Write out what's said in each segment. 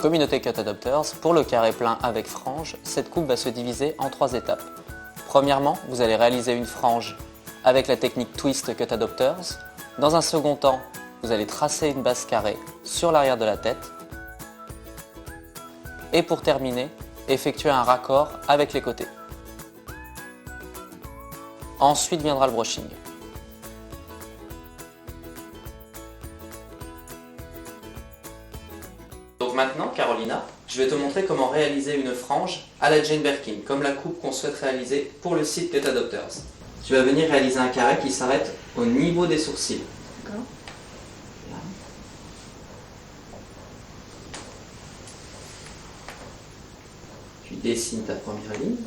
communauté Cut Adopters, pour le carré plein avec frange, cette coupe va se diviser en 3 étapes. Premièrement, vous allez réaliser une frange avec la technique Twist Cut Adopters. Dans un second temps, vous allez tracer une base carrée sur l'arrière de la tête. Et pour terminer, effectuer un raccord avec les côtés. Ensuite viendra le brushing. Donc maintenant, Carolina, je vais te montrer comment réaliser une frange à la Jane Birkin, comme la coupe qu'on souhaite réaliser pour le site Cut Adopters. Tu vas venir réaliser un carré qui s'arrête au niveau des sourcils. D'accord. Là. Tu dessines ta première ligne.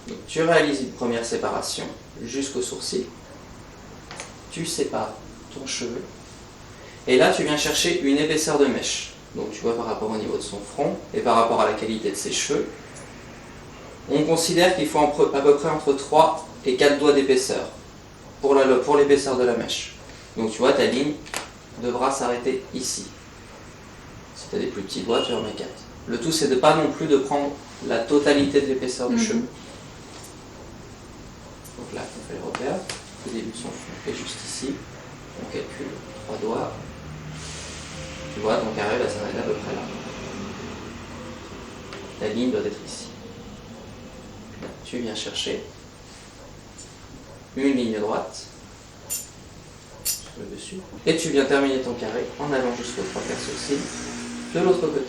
Donc, tu réalises une première séparation jusqu'au sourcil. Tu sépares ton cheveu. Et là, tu viens chercher une épaisseur de mèche. Donc tu vois par rapport au niveau de son front et par rapport à la qualité de ses cheveux. On considère qu'il faut à peu près entre 3 et 4 doigts d'épaisseur pour l'épaisseur de la mèche. Donc tu vois, ta ligne devra s'arrêter ici. Si tu as des plus petits doigts, tu en mets 4. Le tout, c'est de pas non plus de prendre la totalité de l'épaisseur du cheveu. Donc là, on fait le repère. Le début de son front est juste ici. On calcule 3 doigts. Tu vois, ton carré va s'arrêter à peu près là. La ligne doit être ici. Là, tu viens chercher une ligne droite sur le dessus. Et tu viens terminer ton carré en allant jusqu'aux 3/4 sourcils de l'autre côté.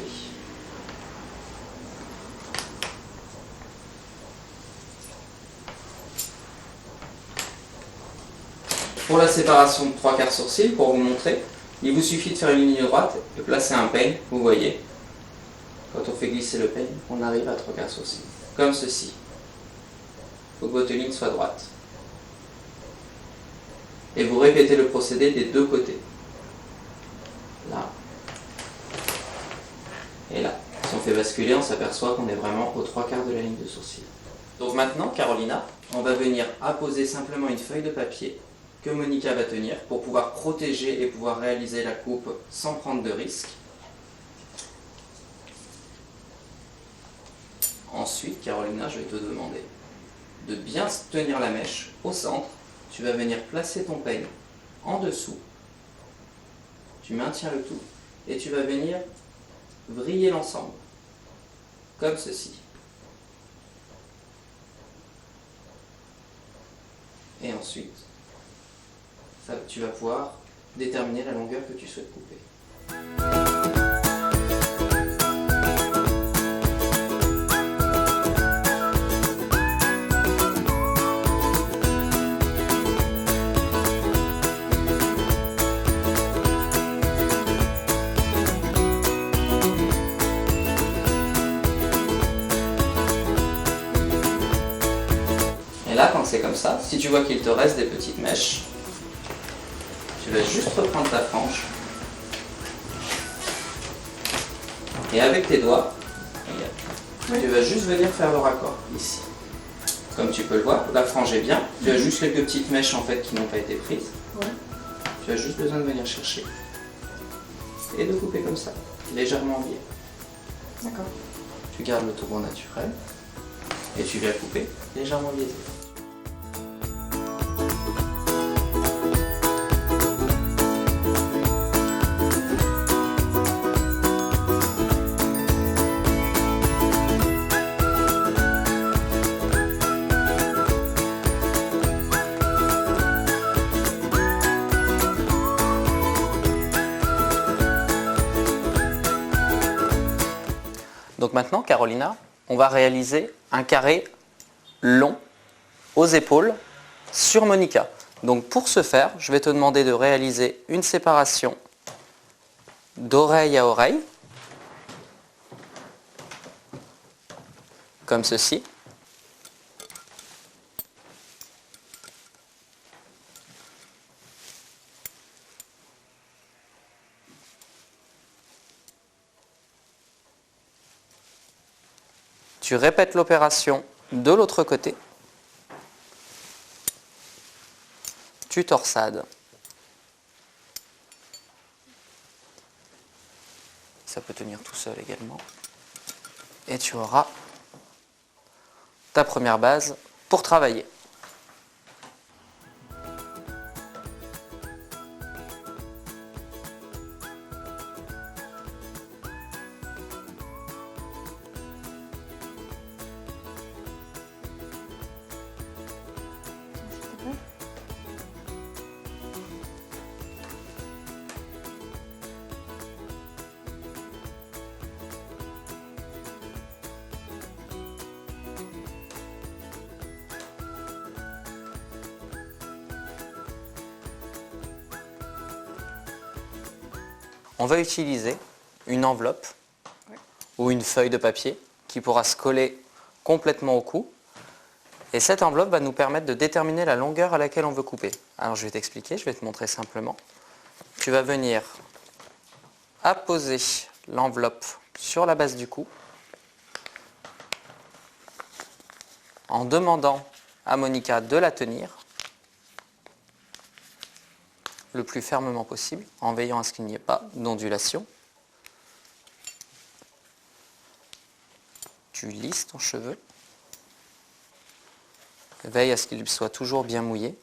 Pour la séparation de 3/4 sourcils, pour vous montrer, il vous suffit de faire une ligne droite et placer un peigne, vous voyez. Quand on fait glisser le peigne, on arrive à 3/4 sourcils. Comme ceci. Il faut que votre ligne soit droite. Et vous répétez le procédé des deux côtés. Là. Et là. Si on fait basculer, on s'aperçoit qu'on est vraiment aux 3/4 de la ligne de sourcil. Donc maintenant, Carolina, on va venir apposer simplement une feuille de papier que Monica va tenir pour pouvoir protéger et pouvoir réaliser la coupe sans prendre de risques. Ensuite, Carolina, je vais te demander de bien tenir la mèche au centre. Tu vas venir placer ton peigne en dessous. Tu maintiens le tout et tu vas venir vriller l'ensemble, comme ceci. Et ensuite, tu vas pouvoir déterminer la longueur que tu souhaites couper. Et là, quand c'est comme ça, si tu vois qu'il te reste des petites mèches, tu vas juste reprendre ta frange et avec tes doigts, regarde, tu vas juste venir faire le raccord ici. Comme tu peux le voir, la frange est bien. Tu as juste quelques petites mèches en fait qui n'ont pas été prises. Ouais. Tu as juste besoin de venir chercher et de couper comme ça, légèrement biais. D'accord. Tu gardes le tourment naturel et tu viens couper légèrement biaisé. Donc maintenant, Carolina, on va réaliser un carré long aux épaules sur Monica. Donc pour ce faire, je vais te demander de réaliser une séparation d'oreille à oreille, comme ceci. Tu répètes l'opération de l'autre côté. tu torsades. Ça peut tenir tout seul également. Et tu auras ta première base pour travailler. On va utiliser une enveloppe ou une feuille de papier qui pourra se coller complètement au cou. Et cette enveloppe va nous permettre de déterminer la longueur à laquelle on veut couper. Alors je vais t'expliquer, je vais te montrer simplement. Tu vas venir apposer l'enveloppe sur la base du cou en demandant à Monica de la tenir le plus fermement possible, en veillant à ce qu'il n'y ait pas d'ondulation. Tu lisses ton cheveu. Veille à ce qu'il soit toujours bien mouillé.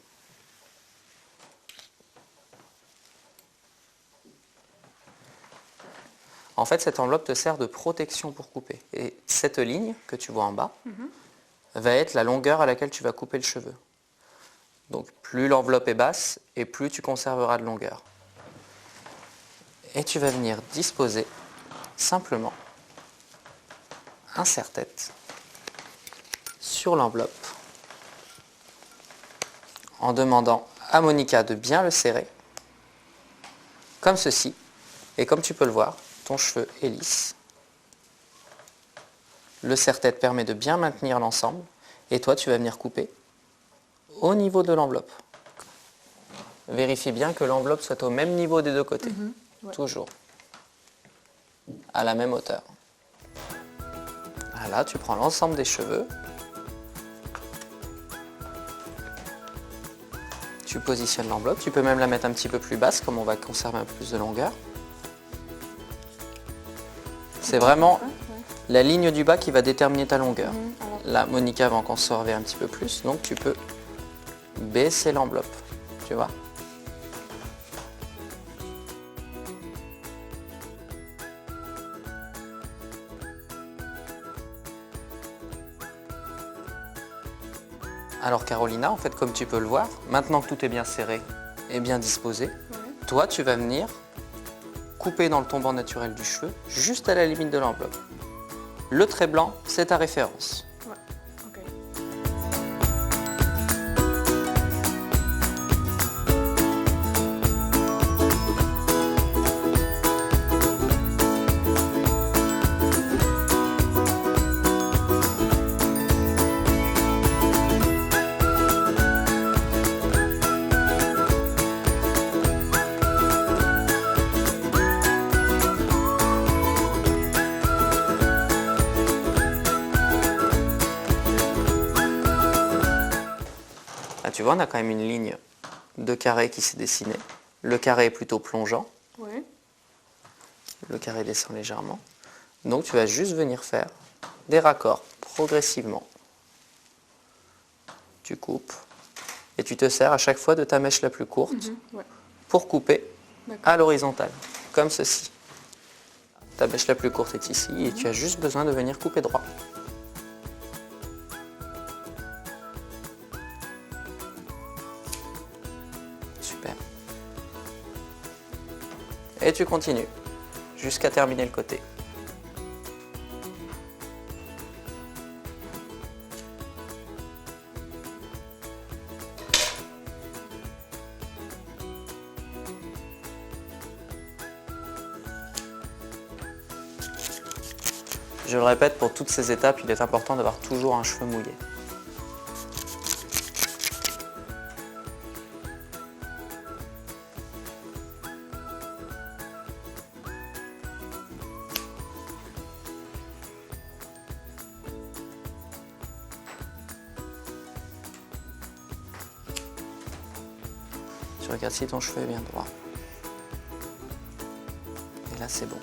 En fait, cette enveloppe te sert de protection pour couper. Et cette ligne que tu vois en bas va être la longueur à laquelle tu vas couper le cheveu. Donc plus l'enveloppe est basse et plus tu conserveras de longueur. Et tu vas venir disposer simplement un serre-tête sur l'enveloppe en demandant à Monica de bien le serrer, comme ceci. Et comme tu peux le voir, ton cheveu est lisse. Le serre-tête permet de bien maintenir l'ensemble et toi tu vas venir couper au niveau de l'enveloppe. Vérifie bien que l'enveloppe soit au même niveau des deux côtés. Toujours. À la même hauteur. Là, tu prends l'ensemble des cheveux. Tu positionnes l'enveloppe. Tu peux même la mettre un petit peu plus basse, comme on va conserver un peu plus de longueur. C'est vraiment la ligne du bas qui va déterminer ta longueur. Là, Monica va en conserver un petit peu plus, donc tu peux baisser l'enveloppe, tu vois. Alors Carolina, en fait, comme tu peux le voir, maintenant que tout est bien serré et bien disposé, toi, tu vas venir couper dans le tombant naturel du cheveu, juste à la limite de l'enveloppe. Le trait blanc, c'est ta référence. Tu vois, on a quand même une ligne de carré qui s'est dessinée. Le carré est plutôt plongeant. Le carré descend légèrement. Donc tu vas juste venir faire des raccords progressivement. Tu coupes et tu te sers à chaque fois de ta mèche la plus courte pour couper à l'horizontale, comme ceci. Ta mèche la plus courte est ici et tu as juste besoin de venir couper droit. Super. Et tu continues jusqu'à terminer le côté. Je le répète, pour toutes ces étapes, il est important d'avoir toujours un cheveu mouillé. Tu regardes si ton cheveu est bien droit. Et là, c'est bon.